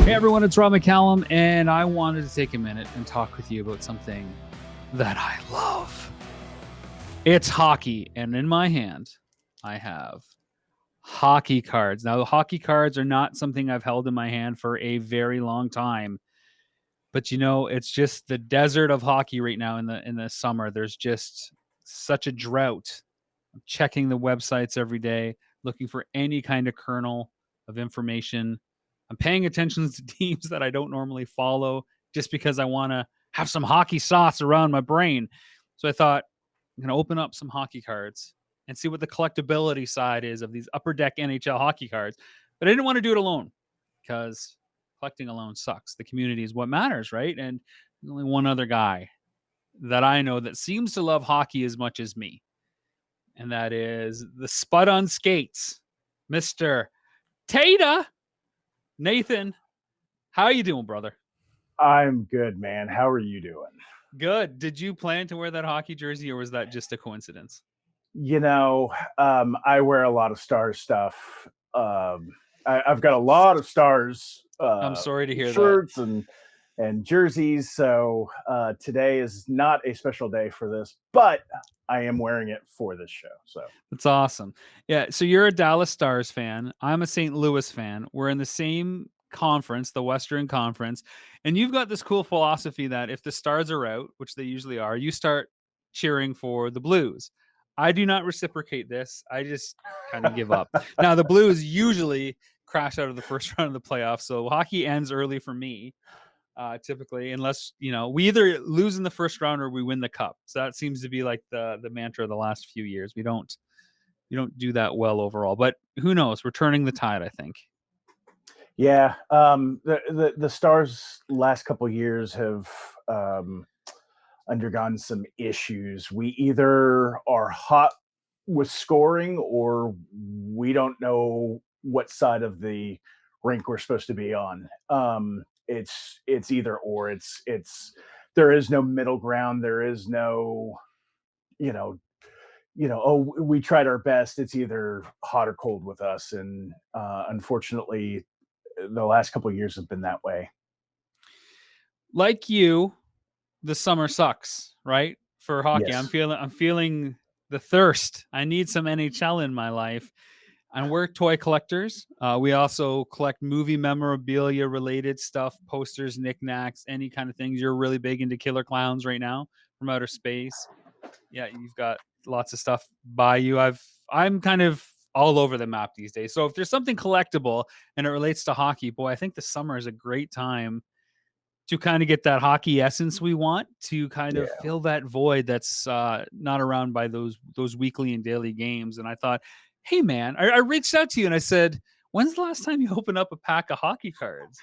Hey everyone, it's Rob McCallum, and I wanted to take a minute and talk with you about something that I love. It's hockey, and in my hand, I have hockey cards. Now, the hockey cards are not something I've held in my hand for a very long time, but it's just the desert of hockey right now in the summer. There's just such a drought. I'm checking the websites every day, looking for any kind of kernel of information. I'm paying attention to teams that I don't normally follow just because I want to have some hockey sauce around my brain. So I thought I'm going to open up some hockey cards and see what the collectability side is of these upper deck NHL hockey cards. But I didn't want to do it alone because collecting alone sucks. The community is what matters, right? And there's only one other guy that I know that seems to love hockey as much as me. And that is the Spud on Skates, Mr. Tata. Nathan, how you doing, brother? I'm good, man. How are you doing? Good. Did you plan to wear that hockey jersey, or was that just a coincidence? I wear a lot of Stars stuff. I've got a lot of Stars I'm sorry to hear shirts and jerseys. So today is not a special day for this, but I am wearing it for this show. So that's awesome. Yeah. So you're a Dallas Stars fan. I'm a St. Louis fan. We're in the same conference, the Western Conference, and you've got this cool philosophy that if the Stars are out, which they usually are, you start cheering for the Blues. I do not reciprocate this. I just kind of give up. Now the Blues usually crash out of the first round of the playoffs, so hockey ends early for me. Typically, unless we either lose in the first round or we win the cup. So that seems to be like the mantra of the last few years. We don't do that well overall, but who knows? We're turning the tide, I think. Yeah, the Stars last couple years have undergone some issues. We either are hot with scoring or we don't know what side of the rink we're supposed to be on. It's either or. It's there is no middle ground. There is no, you know, oh, we tried our best. It's either hot or cold with us, and unfortunately, the last couple of years have been that way. Like you, the summer sucks, right? For hockey, Yes. I'm feeling the thirst. I need some NHL in my life. And we're toy collectors. We also collect movie memorabilia related stuff, posters, knickknacks, any kind of things. You're really big into Killer Clowns right now from outer space. Yeah, you've got lots of stuff by you. I'm kind of all over the map these days. So if there's something collectible and it relates to hockey, boy, I think the summer is a great time to kind of get that hockey essence we want to kind of Yeah. fill that void that's not around by those weekly and daily games. And I thought, hey man, I reached out to you and I said, when's the last time you opened up a pack of hockey cards?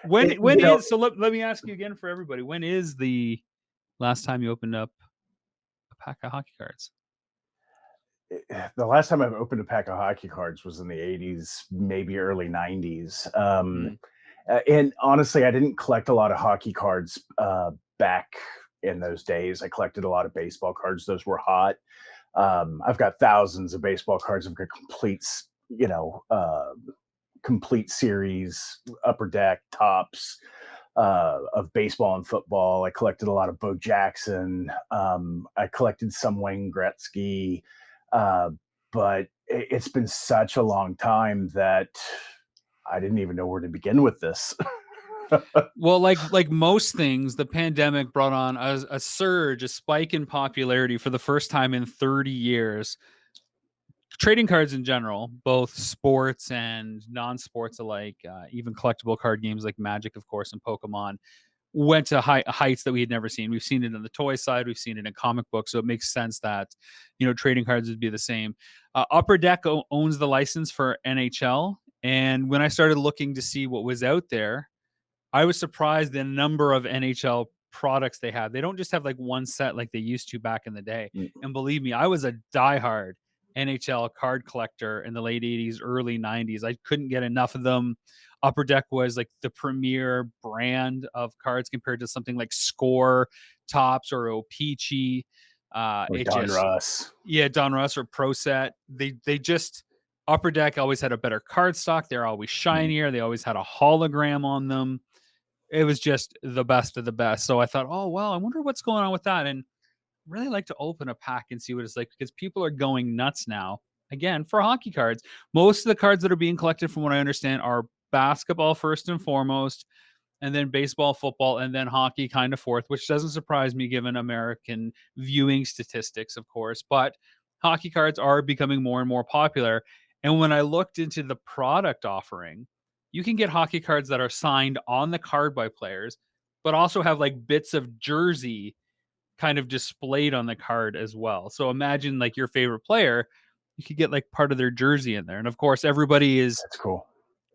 So let me ask you again for everybody. When is the last time you opened up a pack of hockey cards? The last time I've opened a pack of hockey cards was in the 80s, maybe early 90s. And honestly, I didn't collect a lot of hockey cards back in those days. I collected a lot of baseball cards. Those were hot. I've got thousands of baseball cards. I've got complete series, upper deck, tops of baseball and football. I collected a lot of Bo Jackson. I collected some Wayne Gretzky. But it's been such a long time that I didn't even know where to begin with this. Well, like most things, the pandemic brought on a surge, a spike in popularity for the first time in 30 years. Trading cards in general, both sports and non-sports alike, even collectible card games like Magic, of course, and Pokemon, went to heights that we had never seen. We've seen it on the toy side, we've seen it in comic books, so it makes sense that trading cards would be the same. Upper Deck owns the license for NHL, and when I started looking to see what was out there, I was surprised the number of NHL products they have. They don't just have like one set like they used to back in the day. And believe me, I was a diehard NHL card collector in the late 80s, early 90s. I couldn't get enough of them. Upper Deck was like the premier brand of cards compared to something like Score, Tops, or O-Pee-Chee. Or Don Russ. Yeah, Don Russ or Pro Set. They just Upper Deck always had a better card stock. They're always shinier. They always had a hologram on them. It was just the best of the best. So I thought, oh well, I wonder what's going on with that. And really like to open a pack and see what it's like, because people are going nuts now again for hockey cards. Most of the cards that are being collected, from what I understand, are basketball first and foremost, and then baseball, football, and then hockey kind of fourth, which doesn't surprise me given American viewing statistics, of course. But hockey cards are becoming more and more popular. And when I looked into the product offering, you can get hockey cards that are signed on the card by players, but also have like bits of jersey kind of displayed on the card as well. So imagine like your favorite player, you could get like part of their jersey in there. And of course, everybody is That's cool.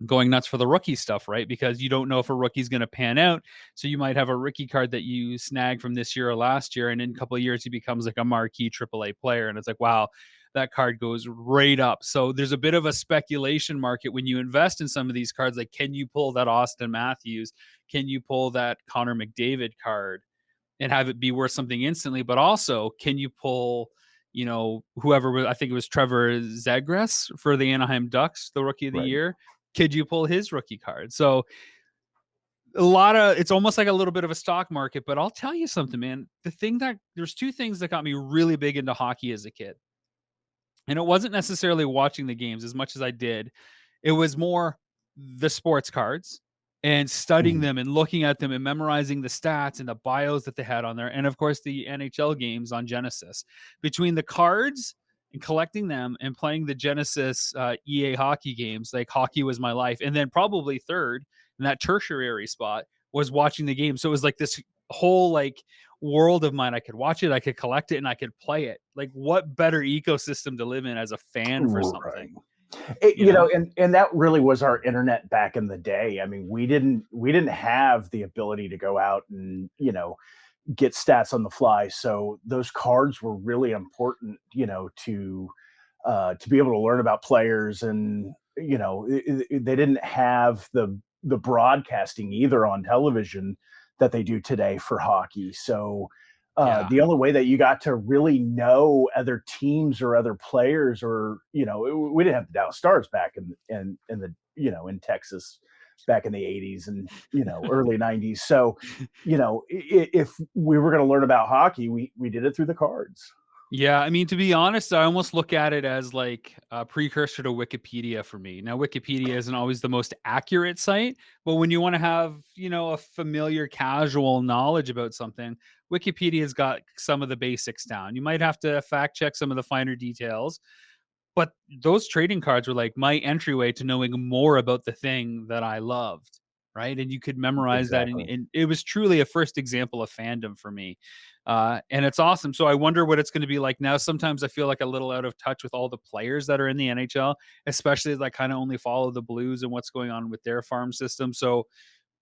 going nuts for the rookie stuff, right? Because you don't know if a rookie's going to pan out. So you might have a rookie card that you snag from this year or last year, and in a couple of years he becomes like a marquee AAA player, and it's like, wow, that card goes right up. So there's a bit of a speculation market when you invest in some of these cards. Like, can you pull that Austin Matthews? Can you pull that Connor McDavid card and have it be worth something instantly? But also, can you pull, whoever, I think it was Trevor Zegras for the Anaheim Ducks, the rookie of the year? Could you pull his rookie card? So it's almost like a little bit of a stock market. But I'll tell you something, man. There's two things that got me really big into hockey as a kid. And it wasn't necessarily watching the games as much as I did. It was more the sports cards and studying them and looking at them and memorizing the stats and the bios that they had on there. And of course, the NHL games on Genesis. Between the cards and collecting them and playing the Genesis EA hockey games, like hockey was my life. And then probably third in that tertiary spot was watching the game. So it was like this whole like world of mine. I could watch it, I could collect it, and I could play it. Like, what better ecosystem to live in as a fan for something? And that really was our internet back in the day. I mean, we didn't have the ability to go out and get stats on the fly. So those cards were really important, to be able to learn about players. And they didn't have the broadcasting either on television that they do today for hockey. So the only way that you got to really know other teams or other players, or we didn't have the Dallas Stars back in the in Texas back in the 80s and early 90s. So if we were going to learn about hockey, we did it through the cards. Yeah, I mean, to be honest, I almost look at it as like a precursor to Wikipedia for me. Now, Wikipedia isn't always the most accurate site, but when you want to have, a familiar, casual knowledge about something, Wikipedia's got some of the basics down. You might have to fact check some of the finer details, but those trading cards were like my entryway to knowing more about the thing that I loved, right? And you could memorize that, and it was truly a first example of fandom for me. And it's awesome. So I wonder what it's going to be like now. Sometimes I feel like a little out of touch with all the players that are in the NHL, especially as I kind of only follow the Blues and what's going on with their farm system. So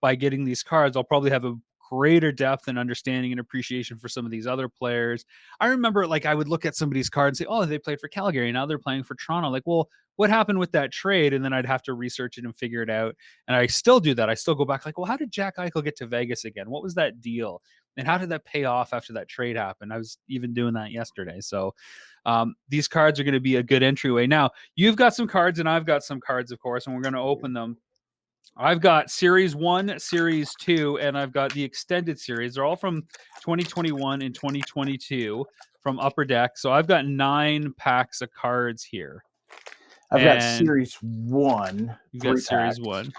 by getting these cards, I'll probably have a greater depth and understanding and appreciation for some of these other players. I remember like I would look at somebody's card and say, oh, they played for Calgary. Now they're playing for Toronto. Like, well, what happened with that trade? And then I'd have to research it and figure it out. And I still do that. I still go back like, well, how did Jack Eichel get to Vegas again? What was that deal? And how did that pay off after that trade happened? I was even doing that yesterday. So these cards are going to be a good entryway. Now, you've got some cards and I've got some cards, of course, and we're going to open them. I've got Series 1, Series 2, and I've got the extended series. They're all from 2021 and 2022 from Upper Deck. So I've got 9 packs of cards here. I've got Series 1. You've got Series 1.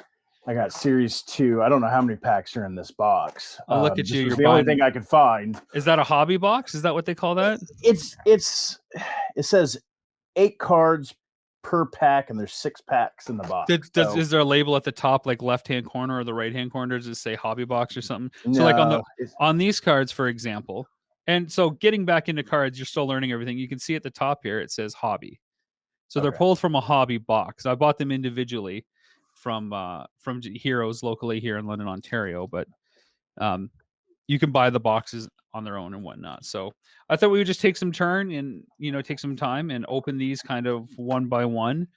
I got Series 2. I don't know how many packs are in this box. I'll look at you. You're the only thing I could find. Is that a hobby box? Is that what they call that? It says 8 cards per pack, and there's 6 packs in the box. Is there a label at the top, like left-hand corner or the right-hand corner? Does it say hobby box or something? No, so like on these cards, for example, and so getting back into cards, you're still learning everything. You can see at the top here, it says hobby. So they're pulled from a hobby box. I bought them individually from Heroes locally here in London, Ontario, but you can buy the boxes on their own and whatnot. So I thought we would just take some turn and take some time and open these kind of one by one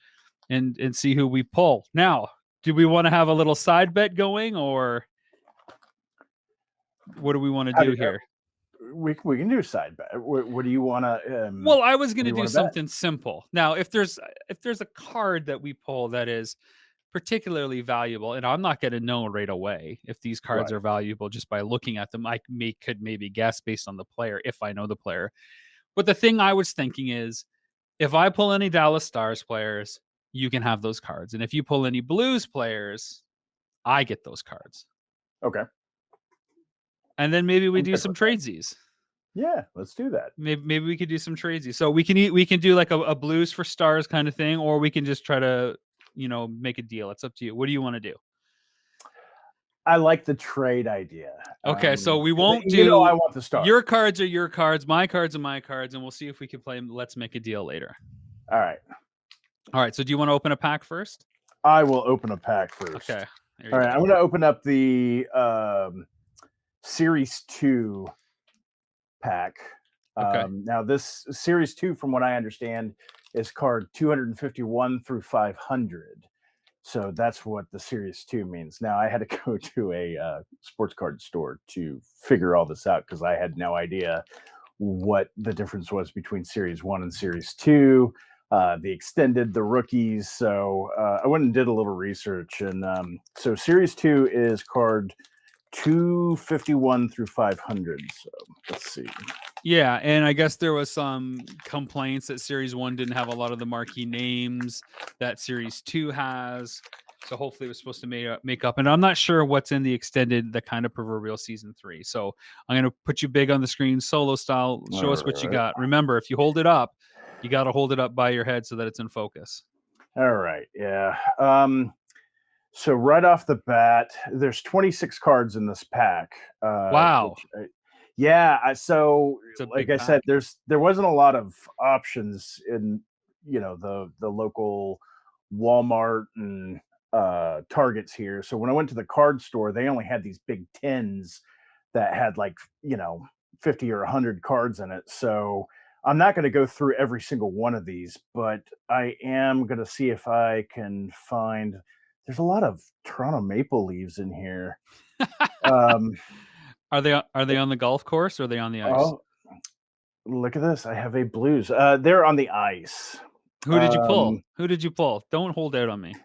and see who we pull. Now, do we want to have a little side bet going, or what do we want to do here? we can do a side bet. What do you want to? Well, I was What going do to you do want to bet? something simple. Now, if there's a card that we pull that is particularly valuable, and I'm not going to know right away if these cards Right. are valuable just by looking at them. Could maybe guess based on the player if I know the player. But the thing I was thinking is, if I pull any Dallas Stars players, you can have those cards, and if you pull any Blues players, I get those cards. Okay. And then maybe we I'm do good some with that. tradesies. Yeah, let's do that. Maybe we could do some tradesies. So we can do like a Blues for Stars kind of thing, or we can just try to make a deal. It's up to you. What do you want to do? I like the trade idea. Okay, so we 'Cause won't I do want the star. your cards are your cards, my cards are my cards, and we'll see if we can play Let's Make a Deal later. All right. All right, so do you want to open a pack first? I will open a pack first. Okay. All right. I'm going to open up the Series 2 pack. Okay. Now, this Series 2, from what I understand, is card 251 through 500. So that's what the Series 2 means. Now, I had to go to a sports card store to figure all this out because I had no idea what the difference was between Series 1 and Series 2, the extended, the rookies. So I went and did a little research. And so Series 2 is card 251 through 500. So let's see. Yeah, and I guess there was some complaints that Series 1 didn't have a lot of the marquee names that Series 2 has. So hopefully it was supposed to make up. And I'm not sure what's in the extended, the kind of proverbial Season 3. So I'm going to put you big on the screen, solo style. Show us what you got. Remember, if you hold it up, you got to hold it up by your head so that it's in focus. All right. Yeah. So right off the bat, there's 26 cards in this pack. Wow. So like I said, there wasn't a lot of options in the local Walmart and Targets here. So when I went to the card store, they only had these big tins that had 50 or 100 cards in it. So I'm not going to go through every single one of these, but I am going to see if I can find. There's a lot of Toronto Maple Leafs in here. Are they on the golf course or are they on the ice? Oh, look at this! I have a Blues. They're on the ice. Who did you pull? Who did you pull? Don't hold out on me.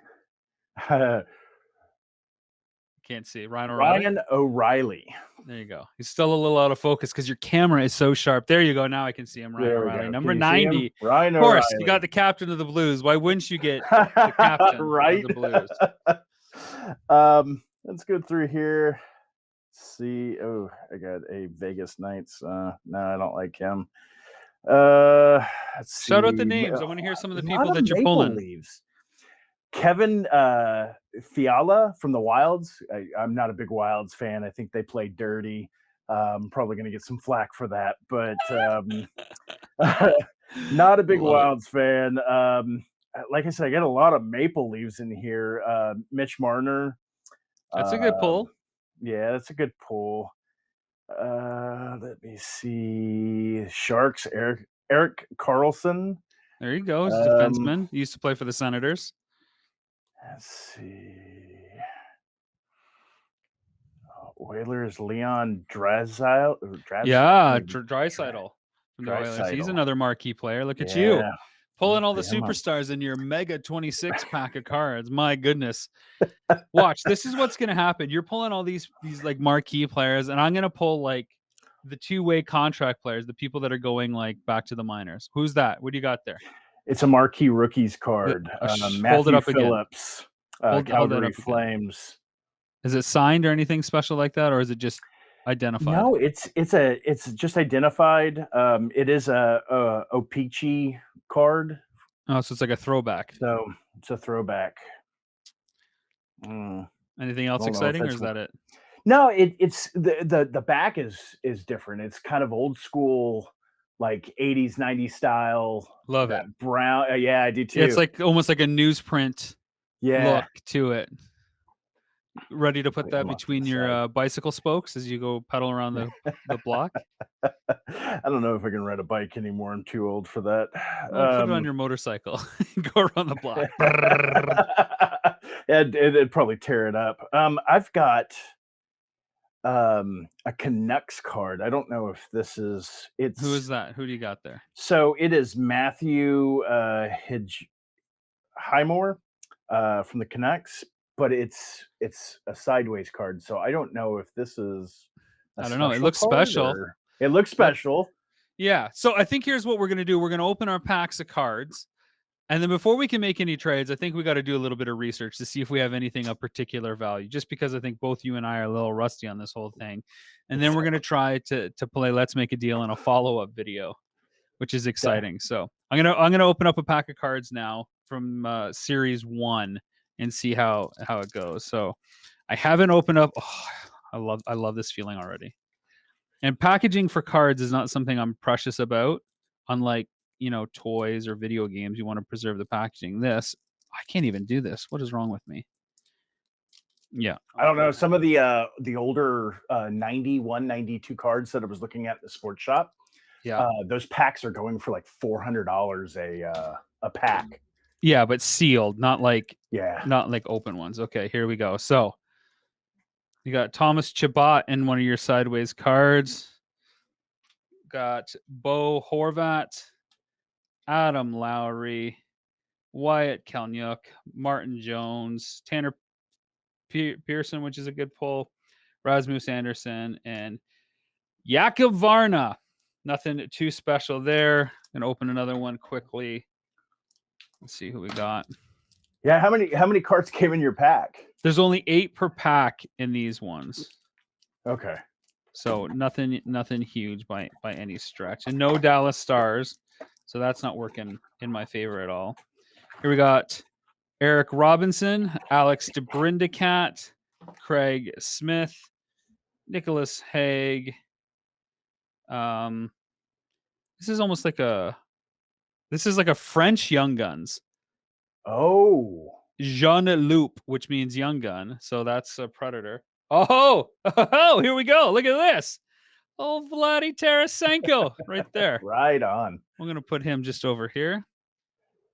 Can't see. Ryan O'Reilly. There you go. He's still a little out of focus because your camera is so sharp. There you go. Now I can see him. Ryan O'Reilly, number 90. Ryan of course, O'Reilly. You got the captain of the Blues. Why wouldn't you get the captain right? of the Blues? Let's go through here. See. Oh, I got a Vegas Knights. No, I don't like him. Let's Shout out the see. names. I want to hear some of the people that you're Maple pulling. Leaves. Kevin Fiala from the Wilds. I'm not a big Wilds fan. I think they play dirty. Probably going to get some flack for that, but not a big Wilds fan. Like I said, I got a lot of Maple Leaves in here. Mitch Marner. That's a good pull. Yeah, that's a good pull. Let me see. Sharks. Erik Karlsson. There you go. He's a defenseman. He used to play for the Senators. Let's see. Oilers, Leon Draisaitl. Yeah, Draisaitl from the Oilers. He's another marquee player. Look at you pulling all the superstars in your mega 26 pack of cards. My goodness. Watch, this is what's going to happen. You're pulling all these like marquee players, and I'm going to pull like the two-way contract players, the people that are going like back to the minors. Who's that? What do you got there? It's a marquee rookies card. Hold it up Phillips, again. Calgary Flames. Is it signed or anything special like that, or is it just identified? No, it's just identified. It is a Opeachy card. Oh, so it's like a throwback. So it's a throwback. Anything else exciting, or is that it? No, it's the back is different. It's kind of old school, like 80s, 90s style. Love it. Brown. Yeah, I do too. It's like almost like a newsprint look to it. Ready to put that between your bicycle spokes as you go pedal around the block? I don't know if I can ride a bike anymore. I'm too old for that. Well, put it on your motorcycle. Go around the block. It'd probably tear it up. I've got a Canucks card. I don't know if this is Who is it's that? Who do you got there? so it is Matthew Highmore from the Canucks, but it's a sideways card. So I don't know if this is a I don't know. It special looks card special. or it looks Look, special. yeah. So I think here's what we're gonna do. We're gonna open our packs of cards. And then before we can make any trades, I think we got to do a little bit of research to see if we have anything of particular value, just because I think both you and I are a little rusty on this whole thing. And then we're going to try to play Let's Make a Deal in a follow-up video, which is exciting. So I'm gonna open up a pack of cards now from series 1 and see how it goes. So I haven't opened up. Oh, I love this feeling already. And packaging for cards is not something I'm precious about, unlike, toys or video games. You want to preserve the packaging. This, I can't even do this. What is wrong with me? Yeah. I don't know. Some of the older 91, 92 cards that I was looking at in the sports shop, Yeah. those packs are going for like $400 a pack. Yeah, but sealed, not like Yeah. open ones. Okay, here we go. So you got Thomas Chabot in one of your sideways cards. Got Bo Horvat, Adam Lowry, Wyatt Kalniuk, Martin Jones, Tanner Pearson, which is a good pull, Rasmus Anderson, and Jakub Varna. Nothing too special there. Gonna open another one quickly. Let's see who we got. Yeah, how many cards came in your pack? There's only 8 per pack in these ones. Okay. So nothing huge by any stretch. And no Dallas Stars. So that's not working in my favor at all. Here we got Eric Robinson, Alex DeBrindacat, Craig Smith, Nicholas Haig. This is almost like a French Young Guns. Oh. Jean Loup, which means young gun. So that's a Predator. Oh, here we go. Look at this. Oh, Vladdy Tarasenko right there. Right on. I'm going to put him just over here.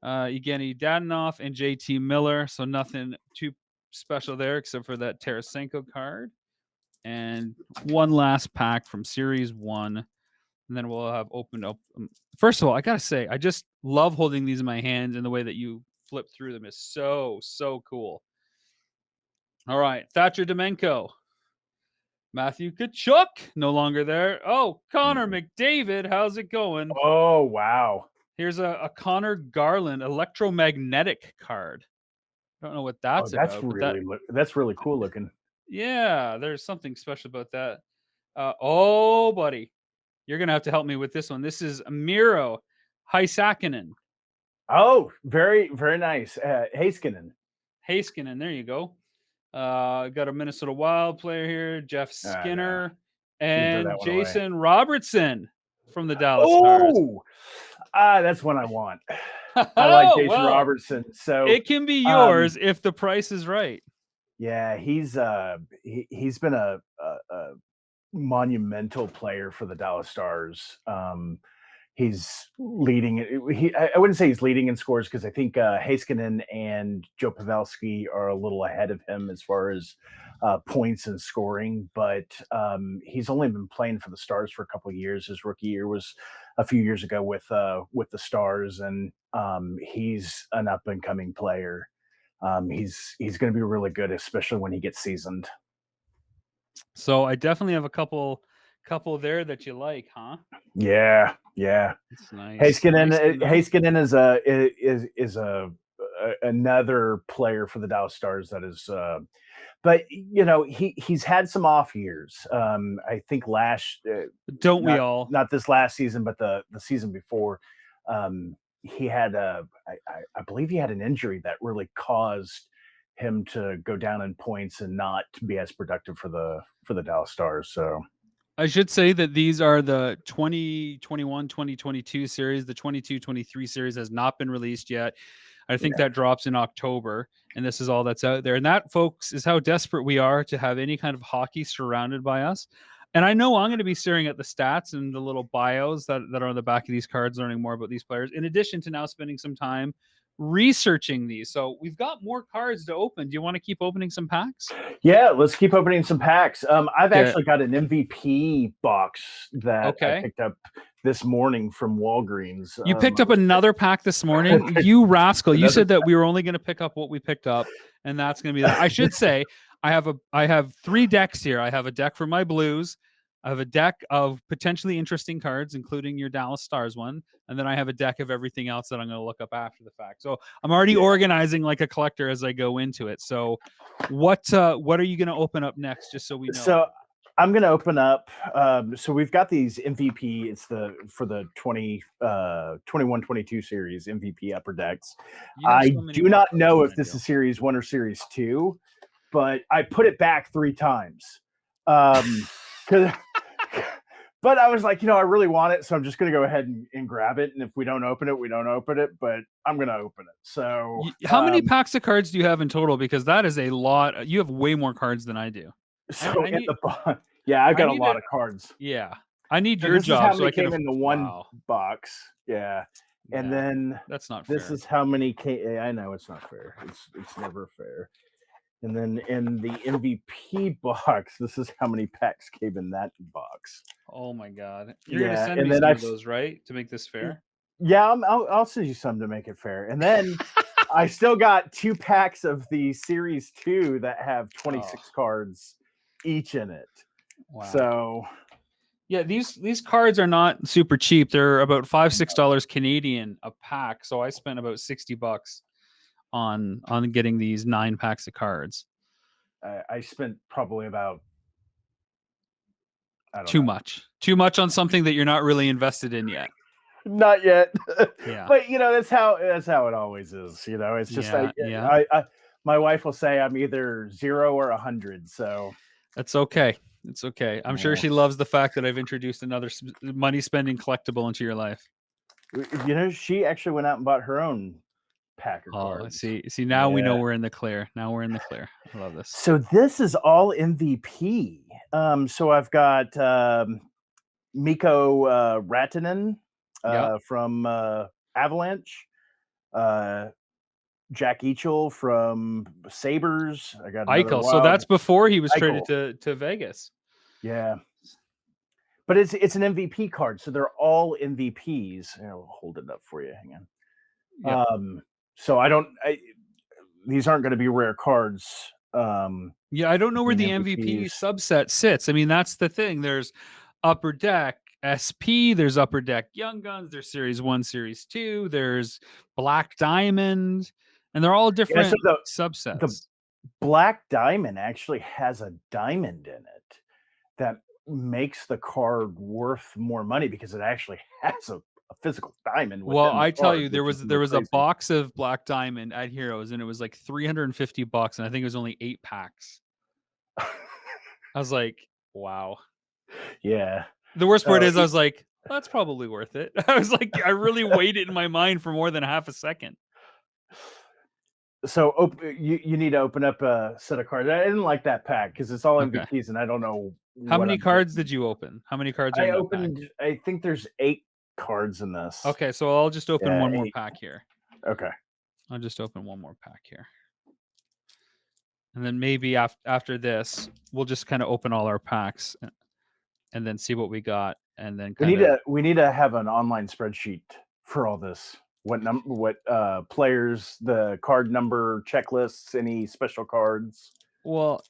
Evgeny Dadonov and JT Miller. So nothing too special there except for that Tarasenko card. And one last pack from Series 1. And then we'll have opened up. First of all, I got to say, I just love holding these in my hands, and the way that you flip through them is so cool. All right. Thatcher Demenko. Matthew Tkachuk, no longer there. Oh, Connor McDavid. How's it going? Oh, wow. Here's a Connor Garland electromagnetic card. I don't know what that's about. That's really cool looking. Yeah, there's something special about that. Oh, buddy. You're going to have to help me with this one. This is Miro Heiskanen. Oh, very, very nice. Heiskanen, there you go. Got a Minnesota Wild player here, Jeff Skinner, and Jason Robertson from the Dallas Stars. Oh, that's what I want. I like Jason Robertson. So it can be yours if the price is right. Yeah, he's been a monumental player for the Dallas Stars. He's leading. I wouldn't say he's leading in scores because I think Heiskanen and Joe Pavelski are a little ahead of him as far as points and scoring. But he's only been playing for the Stars for a couple of years. His rookie year was a few years ago with the Stars, and he's an up and coming player. He's going to be really good, especially when he gets seasoned. So I definitely have a couple there that you like, huh? Yeah. It's nice. Heiskanen is another player for the Dallas Stars that is, but he's had some off years. I think not this last season, but the season before, he had I believe he had an injury that really caused him to go down in points and not be as productive for the Dallas Stars. So I should say that these are the 2021-2022 series. The 22-23 series has not been released yet. I think that drops in October, and this is all that's out there. And that, folks, is how desperate we are to have any kind of hockey surrounded by us. And I know I'm going to be staring at the stats and the little bios that are on the back of these cards, learning more about these players, in addition to now spending some time researching these. So we've got more cards to open. Do you want to keep opening some packs? Yeah, let's keep opening some packs. I've Okay. actually got an MVP box that I Okay. picked up this morning from Walgreens. You picked up another pack this morning. You rascal. You said that we were only going to pick up what we picked up, and that's going to be that. I should say I have 3 decks here. I have a deck for my Blues. I have a deck of potentially interesting cards, including your Dallas Stars one, and then I have a deck of everything else that I'm going to look up after the fact. So I'm already organizing like a collector as I go into it. So what are you going to open up next, just so we know? So I'm going to open up. So we've got these MVP. It's for the 21-22 series MVP upper decks. I do not know if this is series 1 or series 2, but I put it back 3 times. But I was like, I really want it, so I'm just going to go ahead and grab it. And if we don't open it, we don't open it. But I'm going to open it. So how many packs of cards do you have in total? Because that is a lot. You have way more cards than I do. So I've got a lot of cards. Yeah, I need your job. This is how many so came in the one box. Yeah. And then that's not fair. This is how many came. I know it's not fair. It's never fair. And then in the MVP box, this is how many packs came in that box. Oh my God! You're gonna send me some of those, right, to make this fair? Yeah, I'll send you some to make it fair. And then I still got 2 packs of the Series 2 that have 26 cards each in it. Wow. So yeah, these cards are not super cheap. They're about $5-6 Canadian a pack. So I spent about $60 on getting these 9 packs of cards. I spent probably about too much on something that you're not really invested in yet. Not yet. Yeah. But that's how it always is. It's just my wife will say I'm either 0 or 100. So that's okay. It's okay. I'm sure she loves the fact that I've introduced another money spending collectible into your life. She actually went out and bought her own pack of cards. See, now we know we're in the clear. Now we're in the clear. I love this. So this is all MVP. So I've got Mikko Rantanen from Avalanche, Jack Eichel from Sabres. I got Eichel. So that's before he was traded to Vegas. Yeah. But it's an MVP card, so they're all MVPs. I'll hold it up for you. Hang on. Yep. So these aren't going to be rare cards. I don't know where the MVP subset sits. I mean, that's the thing. There's Upper Deck SP, there's Upper Deck Young Guns, there's Series 1, Series 2, there's Black Diamond, and they're all different subsets. The Black Diamond actually has a diamond in it that makes the card worth more money because it actually has a physical diamond. Well, I tell you, there was a box of Black Diamond at Heroes, and it was like $350, and I think it was only 8 packs. I was like, wow. Yeah. The worst part is I was like, that's probably worth it. I was like, I really waited in my mind for more than half a second. So you need to open up a set of cards. I didn't like that pack because it's all MVPs, and I don't know. How many cards did you open? How many cards? I opened. I think there's 8 cards in this. Okay, so I'll just open one more pack here. Okay. I'll just open one more pack here. And then maybe after this, we'll just kind of open all our packs and then see what we got. And then we need to have an online spreadsheet for all this. What players, the card number checklists, any special cards. Well,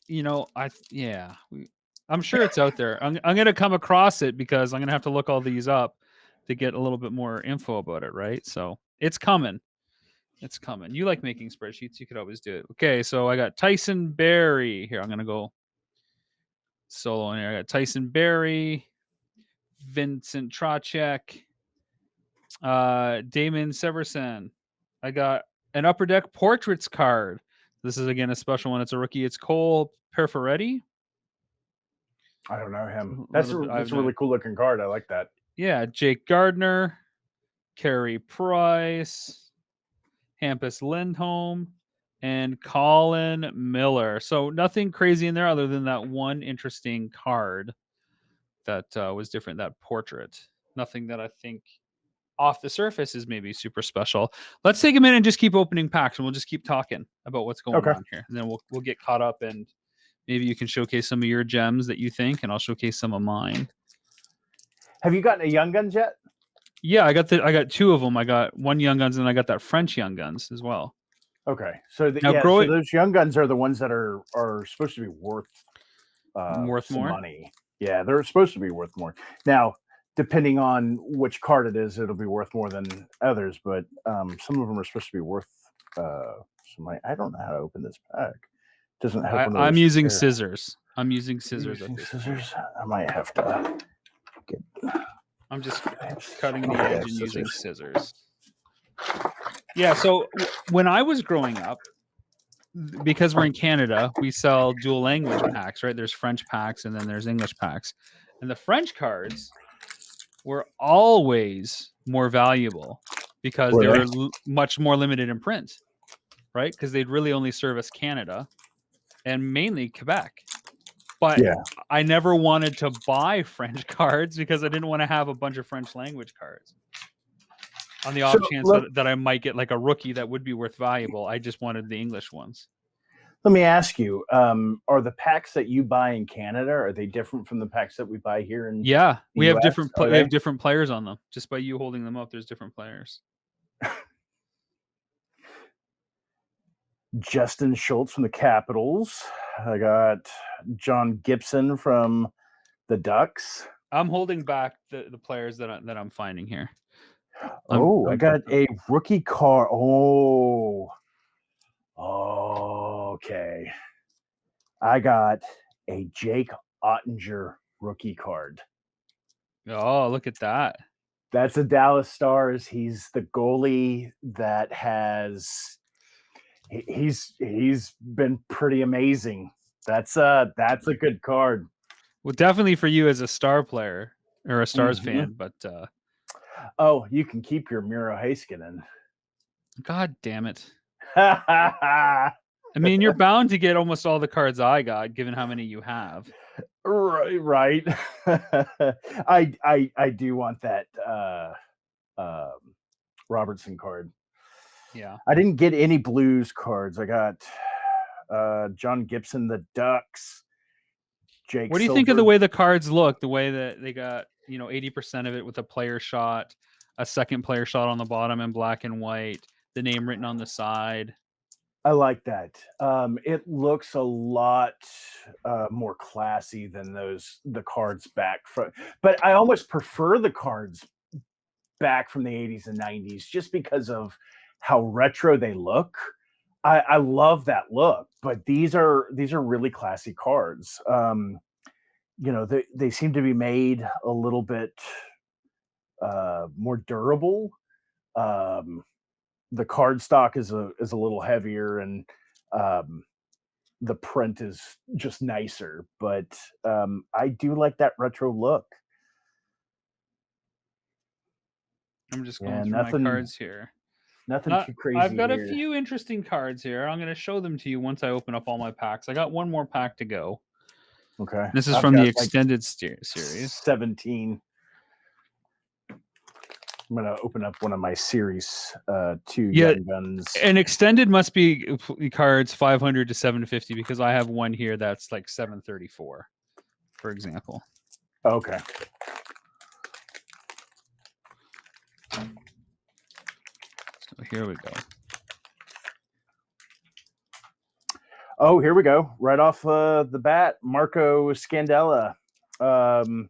I'm sure it's out there. I'm going to come across it because I'm going to have to look all these up to get a little bit more info about it, right? So it's coming. It's coming. You like making spreadsheets. You could always do it. Okay, so I got Tyson Barrie. Here, I'm going to go solo in here. I got Tyson Barrie, Vincent Trocheck, Damon Severson. I got an Upper Deck Portraits card. This is, again, a special one. It's a rookie. It's Cole Perforetti. I don't know him. That's a really cool looking card. I like that. Yeah, Jake Gardner, Carey Price, Hampus Lindholm, and Colin Miller. So nothing crazy in there other than that one interesting card that was different, that portrait. Nothing that I think off the surface is maybe super special. Let's take a minute and just keep opening packs, and we'll just keep talking about what's going Okay. on here, and then we'll get caught up, and maybe you can showcase some of your gems that you think, and I'll showcase some of mine. Have you gotten a Young Guns yet? Yeah, I got two of them. I got one Young Guns, and I got that French Young Guns as well. Okay, so Now, so those Young Guns are the ones that are supposed to be worth some more money. Yeah, they're supposed to be worth more. Now, depending on which card it is, it'll be worth more than others. But some of them are supposed to be worth some money. I don't know how to open this pack. It doesn't have one of those. I'm using scissors. I'm using scissors. Scissors. I might have to get. I'm just cutting the edge and using scissors. Yeah, so when I was growing up, because we're in Canada, we sell dual language packs, right? There's French packs and then there's English packs. And the French cards were always more valuable because they were much more limited in print, right? Because they'd really only service Canada and mainly Quebec. But yeah. I never wanted to buy French cards because I didn't want to have a bunch of French language cards. On the off chance that I might get like a rookie that would be worth valuable, I just wanted the English ones. Let me ask you, are the packs that you buy in Canada, are they different from the packs that we buy here in Yeah, we have US? we have different players on them. Just by you holding them up, there's different players. Justin Schultz from the Capitals. I got John Gibson from the Ducks. I'm holding back the players that I'm finding here. I got a rookie card. Okay. I got a Jake Ottinger rookie card. Oh, look at that. That's a Dallas Stars. He's the goalie that has he's been pretty amazing. That's a good card. Well, definitely for you as a Star player or a Stars fan, but you can keep your Miro Heiskanen. God damn it. I mean, you're bound to get almost all the cards I got, given how many you have. Right. I do want that Robertson card. Yeah. I didn't get any Blues cards. I got John Gibson, the Ducks. Jake. What do you think of the way the cards look? The way that they got, 80% of it with a player shot, a second player shot on the bottom in black and white, the name written on the side. I like that. It looks a lot more classy than the cards back from. But I almost prefer the cards back from the 80s and 90s just because of how retro they look. I love that look, but these are really classy cards. They seem to be made a little bit more durable. The card stock is a little heavier, and the print is just nicer. But I do like that retro look. I'm just going through my cards here. Nothing too crazy. I've got a few interesting cards here. I'm going to show them to you once I open up all my packs. I got one more pack to go. Okay. This is from the extended series. 17. I'm going to open up one of my series 2 Young Guns. And extended must be cards 500 to 750 because I have one here that's like 734, for example. Okay. So here we go. Oh, here we go. Right off the bat, Marco Scandella from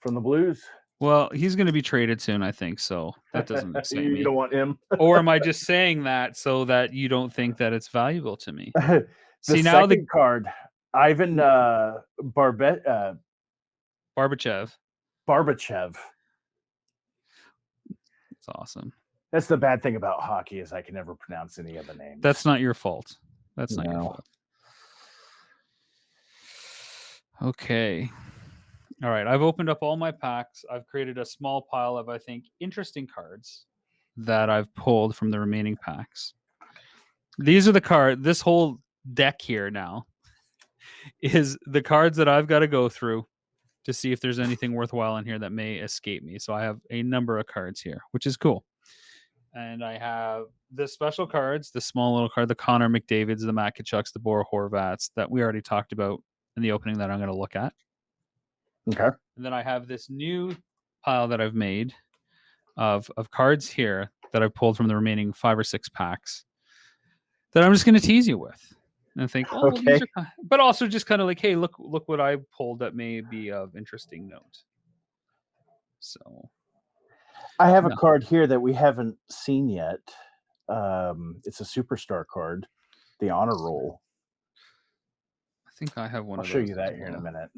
the Blues. Well, he's going to be traded soon, I think, so that doesn't excite me. You don't want him? Or am I just saying that so that you don't think that it's valuable to me? See, now the card, Ivan Barbachev. Barbachev. That's awesome. That's the bad thing about hockey is I can never pronounce any of the names. That's not your fault. That's not your fault. Okay. All right. I've opened up all my packs. I've created a small pile of, I think, interesting cards that I've pulled from the remaining packs. These are the cards. This whole deck here now is the cards that I've got to go through to see if there's anything worthwhile in here that may escape me. So I have a number of cards here, which is cool. And I have the special cards, the small little card, the Connor McDavids, the Matt Kachucks, the Bora Horvats that we already talked about in the opening that I'm going to look at. Okay. And then I have this new pile that I've made of cards here that I've pulled from the remaining 5 or 6 packs that I'm just going to tease you with. And think, oh, well, these Okay. are, but also just kind of like, hey, look what I pulled that may be of interesting note. So I have a Yeah. card here that we haven't seen yet. It's a superstar card, the honor roll. I think I have one I'll of show those you as that here in a well. minute.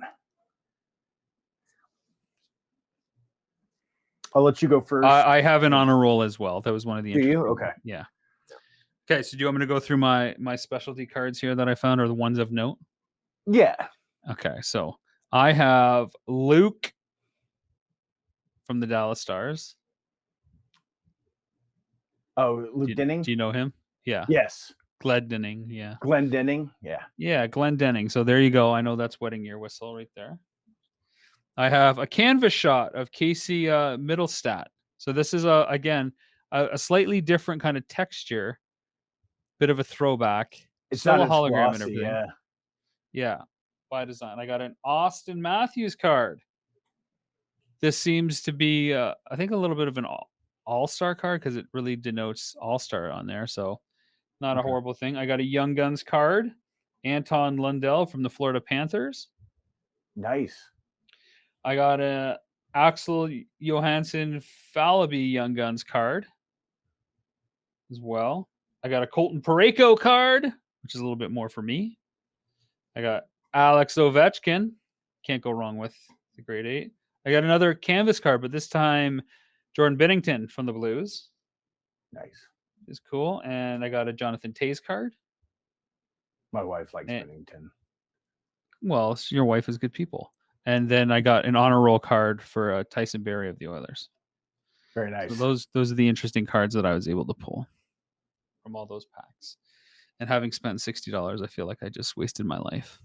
I'll let you go first. I have an honor roll as well. That was one of the Do you? interesting. Okay. Yeah. Okay, so do you want me to go through my specialty cards here that I found, or the ones of note? Yeah. Okay, so I have Luke from the Dallas Stars. Oh, Luke Denning? Do you know him? Yeah. Yes. Glendening, yeah. Glendening? Yeah. Yeah, Glendening. So there you go. I know that's wetting your whistle right there. I have a canvas shot of Casey Middlestat. So this is again a slightly different kind of texture, bit of a throwback. It's Still not a as hologram and glossy, everything. yeah. Yeah, by design. I got an Austin Matthews card. This seems to be, I think, a little bit of an all-star card because it really denotes all-star on there. So not a Okay. horrible thing. I got a Young Guns card, Anton Lundell from the Florida Panthers. Nice. I got a Axel Johansson Fallaby Young Guns card as well. I got a Colton Parayko card, which is a little bit more for me. I got Alex Ovechkin. Can't go wrong with the grade 8. I got another canvas card, but this time Jordan Binnington from the Blues. Nice. Is cool. And I got a Jonathan Toews card. My wife likes Binnington. Well, your wife is good people. And then I got an honor roll card for Tyson Barrie of the Oilers. Very nice. So those are the interesting cards that I was able to pull from all those packs. And having spent $60, I feel like I just wasted my life.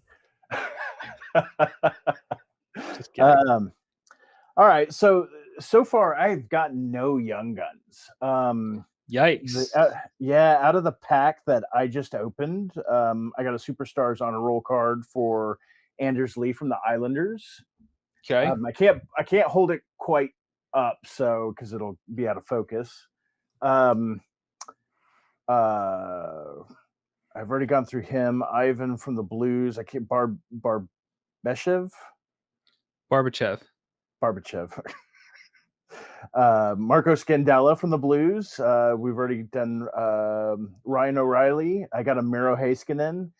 Just kidding. All right. So far, I've gotten no Young Guns. Yikes. Out of the pack that I just opened, I got a Superstars on a roll card for Anders Lee from the Islanders. Okay. I can't hold it quite up, so because it'll be out of focus. I've already gone through him. Ivan from the Blues. I can't Barbachev. Marco Scandella from the Blues. We've already done Ryan O'Reilly. I got a Miro Heiskanen,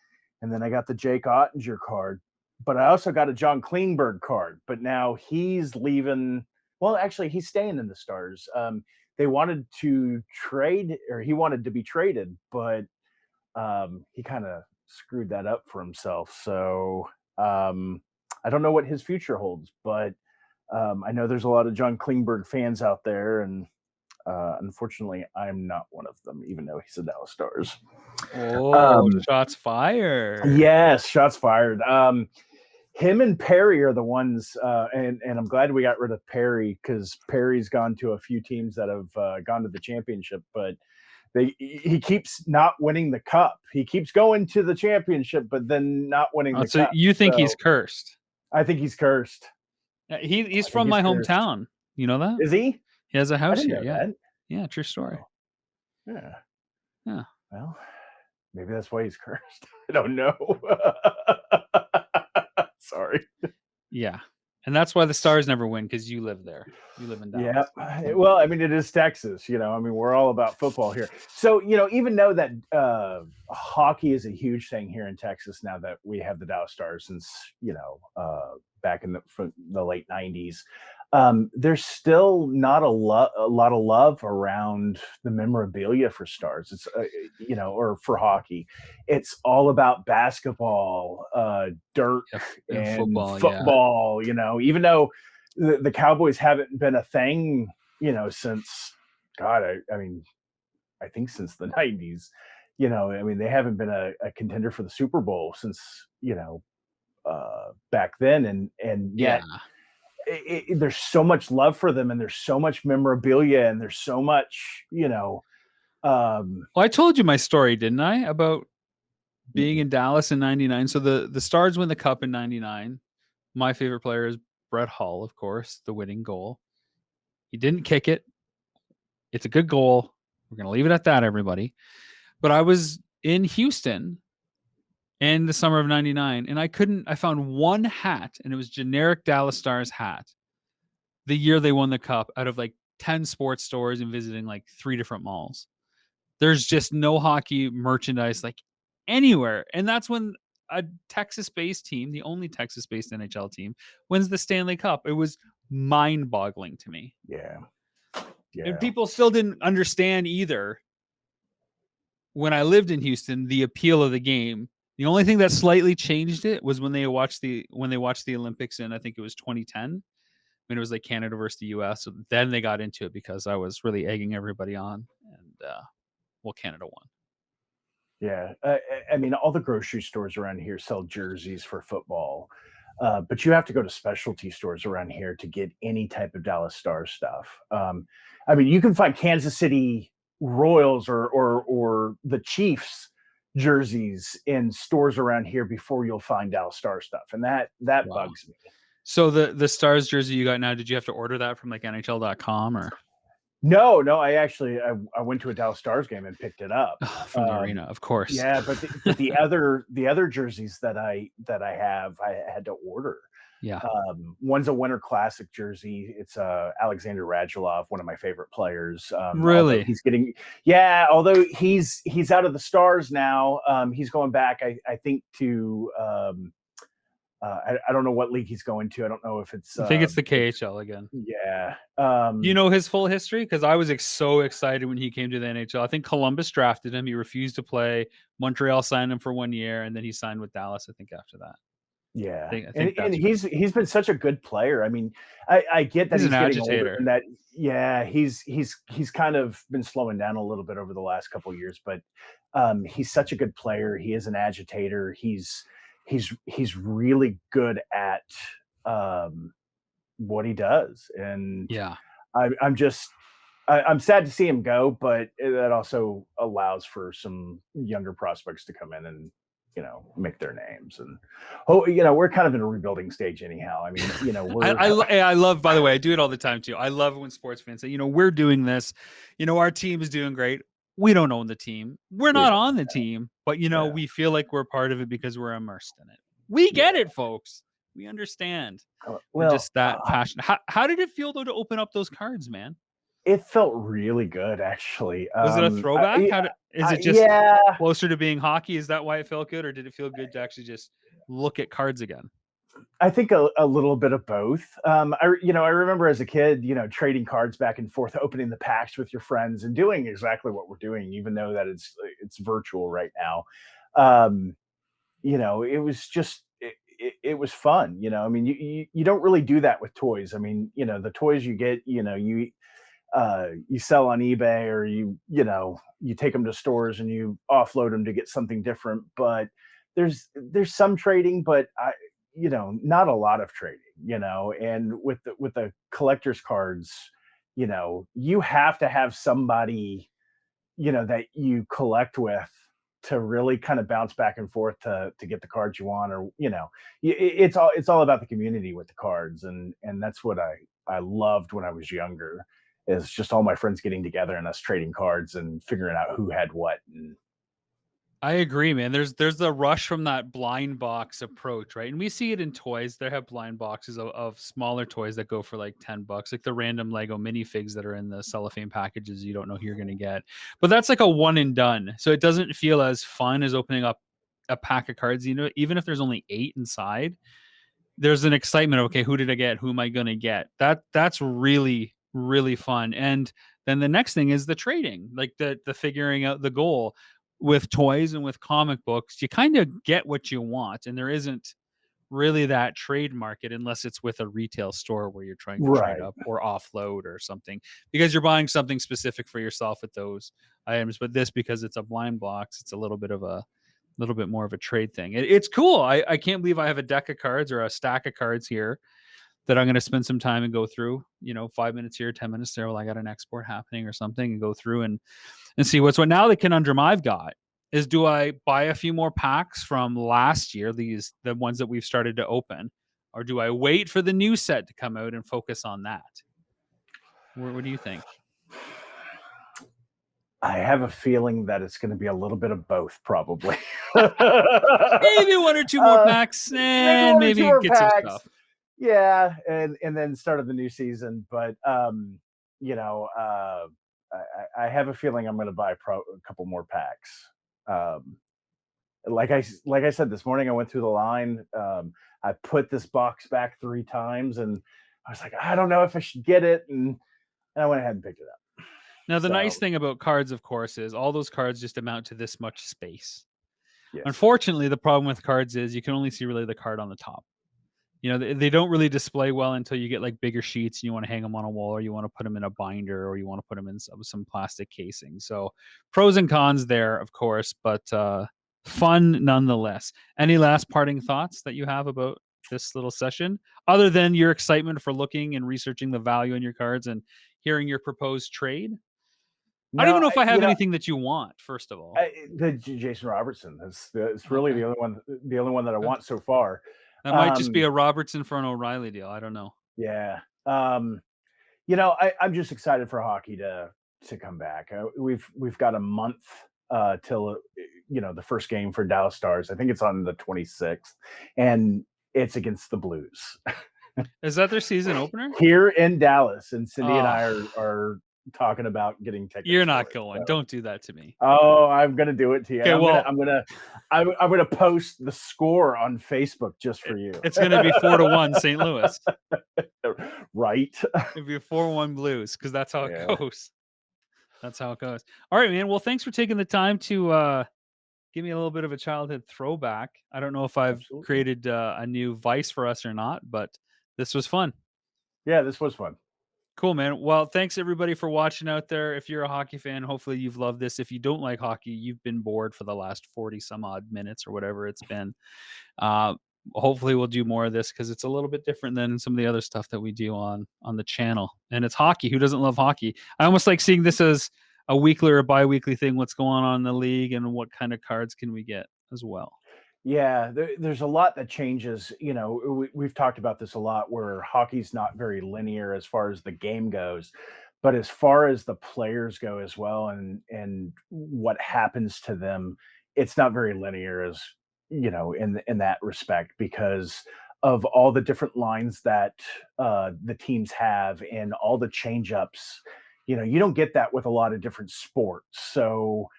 and then I got the Jake Ottinger card. But I also got a John Klingberg card. But now he's leaving. Well, actually, he's staying in the Stars. They wanted to trade, or he wanted to be traded, but he kind of screwed that up for himself. So I don't know what his future holds, but I know there's a lot of John Klingberg fans out there, and unfortunately, I'm not one of them, even though he's a Dallas Stars. Oh, shots fired. Yes, shots fired. Him and Perry are the ones, and I'm glad we got rid of Perry because Perry's gone to a few teams that have gone to the championship, but he keeps not winning the cup. He keeps going to the championship, but then not winning the cup. You think he's cursed? I think he's cursed. Yeah, he's from my hometown. You know that? Is he? He has a house here. Yeah. That. Yeah, true story. Oh. Yeah. Yeah. Well, maybe that's why he's cursed. I don't know. Sorry. Yeah. And that's why the Stars never win, because you live there. You live in Dallas. Yeah. Well, I mean, it is Texas, I mean, we're all about football here. So, even though that hockey is a huge thing here in Texas now that we have the Dallas Stars since, back in the late 90s, there's still not a lot of love around the memorabilia for Stars. It's, or for hockey. It's all about basketball, dirt, and football, even though the Cowboys haven't been a thing, since, God, I think since the 90s, I mean, they haven't been a contender for the Super Bowl since, back then. And yet there's so much love for them, and there's so much memorabilia, and there's so much, Well, I told you my story, didn't I, about being in Dallas in '99. So the Stars win the cup in '99. My favorite player is Brett Hull, of course, the winning goal. He didn't kick it. It's a good goal. We're gonna leave it at that, everybody. But I was in Houston in the summer of '99, and I found one hat, and it was generic Dallas Stars hat. The year they won the cup, out of like 10 sports stores and visiting like 3 different malls. There's just no hockey merchandise like anywhere. And that's when a Texas-based team, the only Texas-based NHL team, wins the Stanley Cup. It was mind-boggling to me. Yeah. And people still didn't understand either when I lived in Houston the appeal of the game. The only thing that slightly changed it was when they watched the Olympics in, I think it was 2010, when it was like Canada versus the US. So then they got into it because I was really egging everybody on, and Canada won. Yeah. I mean, all the grocery stores around here sell jerseys for football. But you have to go to specialty stores around here to get any type of Dallas Stars stuff. I mean, you can find Kansas City Royals or the Chiefs jerseys in stores around here before you'll find Dallas Star stuff, and that Wow. bugs me. So the Stars jersey you got now, did you have to order that from like NHL.com or? No, I went to a Dallas Stars game and picked it up from the arena, of course. Yeah, but the other jerseys that I have, I had to order. Yeah. One's a Winter Classic jersey. It's Alexander Radulov, one of my favorite players. Really? Although he's out of the Stars now. He's going back, I think, to I don't know what league he's going to. I don't know if it's. I think it's the KHL again. Yeah. You know his full history? Because I was so excited when he came to the NHL. I think Columbus drafted him. He refused to play. Montreal signed him for 1 year, and then he signed with Dallas, I think, after that. Yeah, I think and he's been such a good player. I mean, I get that he's getting older, and that he's kind of been slowing down a little bit over the last couple of years, but he's such a good player. He is an agitator. He's really good at what he does, and yeah, I'm sad to see him go, but that also allows for some younger prospects to come in and make their names. And we're kind of in a rebuilding stage anyhow. I mean, I love, by the way, I do it all the time too. I love when sports fans say, we're doing this, our team is doing great. We don't own the team. We're not on the team, but we feel like we're part of it because we're immersed in it. We get it, folks. We understand. We're just that passionate. How did it feel though to open up those cards, man? It felt really good, actually. Was it a throwback? Is it just closer to being hockey? Is that why it felt good, or did it feel good to actually just look at cards again? I think a little bit of both. I remember as a kid, trading cards back and forth, opening the packs with your friends, and doing exactly what we're doing, even though that it's virtual right now. It was just it was fun. I mean, you don't really do that with toys. I mean, the toys you get, you sell on eBay, or you take them to stores and you offload them to get something different. But there's some trading, but not a lot of trading. And with the collector's cards, you have to have somebody that you collect with to really kind of bounce back and forth to get the cards you want, or it's all about the community with the cards, and that's what I loved when I was younger. Is just all my friends getting together and us trading cards and figuring out who had what. And I agree, man. There's the rush from that blind box approach, right? And we see it in toys. They have blind boxes of smaller toys that go for like $10, like the random Lego minifigs that are in the cellophane packages you don't know who you're gonna get. But that's like a one and done. So it doesn't feel as fun as opening up a pack of cards, even if there's only 8 inside. There's an excitement of, okay, who did I get? Who am I gonna get? That's really, really fun. And then the next thing is the trading, like the figuring out the goal. With toys and with comic books, you kind of get what you want, and there isn't really that trade market unless it's with a retail store where you're trying to trade up or offload or something, because you're buying something specific for yourself with those items. But this, because it's a blind box, it's a little bit more of a trade thing. It's cool. I can't believe I have a deck of cards or a stack of cards here that I'm going to spend some time and go through, 5 minutes here, 10 minutes there. Well, I got an export happening or something, and go through and see what's what. Now the conundrum I've got is, do I buy a few more packs from last year, the ones that we've started to open, or do I wait for the new set to come out and focus on that? What do you think? I have a feeling that it's going to be a little bit of both, probably. Maybe one or two more packs, Maybe and one or two maybe more get some packs. stuff. Yeah, and then start of the new season. But you know, I have a feeling I'm going to buy a couple more packs. Um, like I said this morning, I went through the line. I put this box back 3 times, and I was like, I don't know if I should get it, and I went ahead and picked it up. Now, the nice So thing about cards, of course, is all those cards just amount to this much space. yes, Unfortunately, the problem with cards is you can only see really the card on the top. They don't really display well until you get like bigger sheets and you want to hang them on a wall, or you want to put them in a binder, or you want to put them in some plastic casing. So pros and cons there, of course, but fun nonetheless. Any last parting thoughts that you have about this little session, other than your excitement for looking and researching the value in your cards and hearing your proposed trade? I don't even no, know if I you have know, anything that you want, first of all. Jason Robertson is it's really Okay. the only one that I Okay. want so far. That might just be Um, a Robertson for an O'Reilly deal. I don't know. yeah. I'm just excited for hockey to come back. We've got a month till the first game for Dallas Stars. I think it's on the 26th, and it's against the Blues Is that their season opener? here in Dallas. And Cindy and Oh, I are talking about getting tickets you're for not it. going. So, Don't do that to me. oh, I'm gonna do it to you, and Okay, well, I'm gonna post the score on Facebook just for you. it's going to be 4-1 St. Louis. Right? It'd be a 4-1 Blues, because that's how it Yeah, goes. That's how it goes. All right, man. Well, thanks for taking the time to give me a little bit of a childhood throwback. I don't know if I've absolutely. created a new vice for us or not, but this was fun. Yeah, this was fun. Cool, man. Well, thanks everybody for watching out there. If you're a hockey fan, hopefully you've loved this. If you don't like hockey, you've been bored for the last 40 some odd minutes or whatever it's been. Uh, Hopefully we'll do more of this, because it's a little bit different than some of the other stuff that we do on the channel. And it's hockey. Who doesn't love hockey? I almost like seeing this as a weekly or a bi-weekly thing. What's going on in the league, and what kind of cards can we get as well? Yeah, there's a lot that changes. We've talked about this a lot, where hockey's not very linear as far as the game goes, but as far as the players go as well, and what happens to them, it's not very linear, as in that respect, because of all the different lines that the teams have and all the change ups. You don't get that with a lot of different sports. So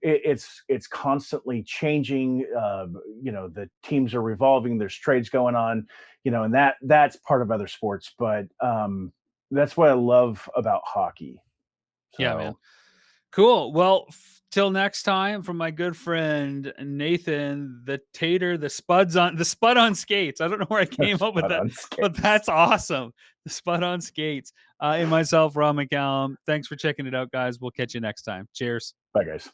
it's constantly changing. The teams are revolving. There's trades going on. And that's part of other sports, but that's what I love about hockey. Yeah, man. So Cool. Well, till next time, from my good friend Nathan, the tater, the spud on skates. I don't know where I came that's up with fun that, on but skates. that's awesome. The spud on skates. And myself, Rob McCallum. Thanks for checking it out, guys. We'll catch you next time. Cheers. Bye, guys.